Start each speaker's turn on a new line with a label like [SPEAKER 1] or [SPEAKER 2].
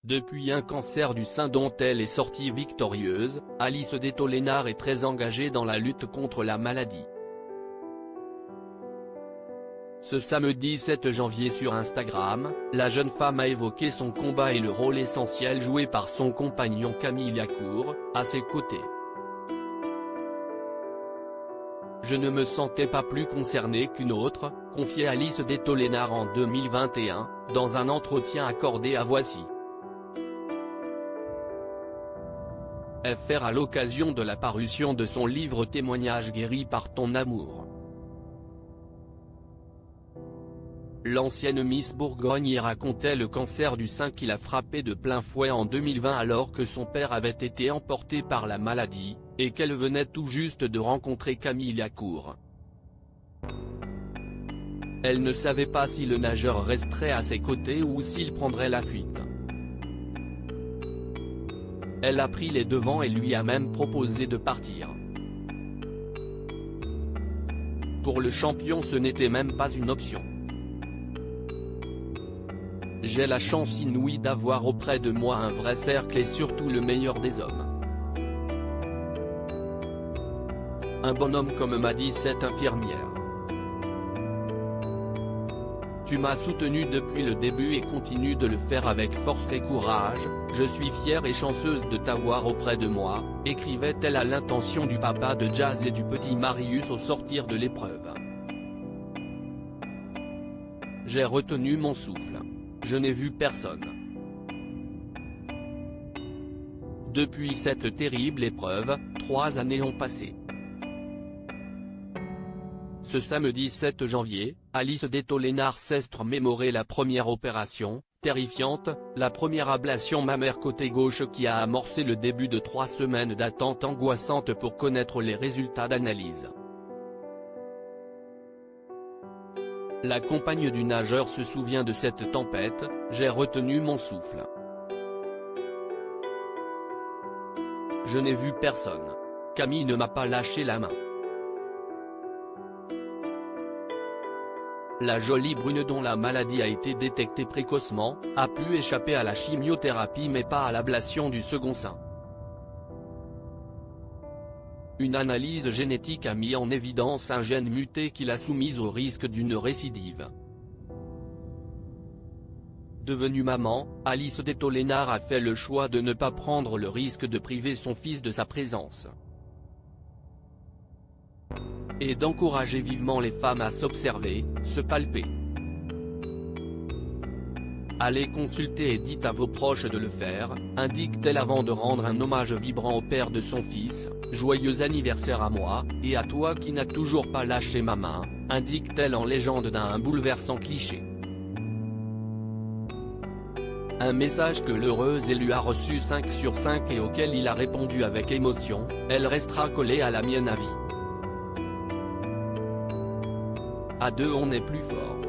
[SPEAKER 1] Depuis un cancer du sein dont elle est sortie victorieuse, Alice Detollénart est très engagée dans la lutte contre la maladie. Ce samedi 7 janvier sur Instagram, la jeune femme a évoqué son combat et le rôle essentiel joué par son compagnon Camille Lacour, à ses côtés. Je ne me sentais pas plus concernée qu'une autre, confiait Alice Detollénart en 2021, dans un entretien accordé à Voici. FR à l'occasion de la parution de son livre Témoignage guéri par ton amour. L'ancienne Miss Bourgogne y racontait le cancer du sein qui l'a frappée de plein fouet en 2020 alors que son père avait été emporté par la maladie, et qu'elle venait tout juste de rencontrer Camille Lacour. Elle ne savait pas si le nageur resterait à ses côtés ou s'il prendrait la fuite. Elle a pris les devants et lui a même proposé de partir. Pour le champion ce n'était même pas une option. J'ai la chance inouïe d'avoir auprès de moi un vrai cercle et surtout le meilleur des hommes. Un bonhomme comme m'a dit cette infirmière. Tu m'as soutenu depuis le début et continue de le faire avec force et courage, je suis fière et chanceuse de t'avoir auprès de moi, écrivait-elle à l'intention du papa de Jazz et du petit Marius au sortir de l'épreuve. J'ai retenu mon souffle. Je n'ai vu personne. Depuis cette terrible épreuve, 3 années ont passé. Ce samedi 7 janvier, Alice Detollénart s'est remémoré la première opération, terrifiante, la première ablation mammaire côté gauche qui a amorcé le début de 3 semaines d'attente angoissante pour connaître les résultats d'analyse. La compagne du nageur se souvient de cette tempête, j'ai retenu mon souffle. Je n'ai vu personne. Camille ne m'a pas lâché la main. La jolie brune dont la maladie a été détectée précocement, a pu échapper à la chimiothérapie mais pas à l'ablation du second sein. Une analyse génétique a mis en évidence un gène muté qui l'a soumise au risque d'une récidive. Devenue maman, Alice Detollénart a fait le choix de ne pas prendre le risque de priver son fils de sa présence. Et d'encourager vivement les femmes à s'observer, se palper. Allez consulter et dites à vos proches de le faire, indique-t-elle avant de rendre un hommage vibrant au père de son fils, joyeux anniversaire à moi, et à toi qui n'as toujours pas lâché ma main, indique-t-elle en légende d'un bouleversant cliché. Un message que l'heureuse élue a reçu 5 sur 5 et auquel il a répondu avec émotion, elle restera collée à la mienne à vie. À deux on est plus fort.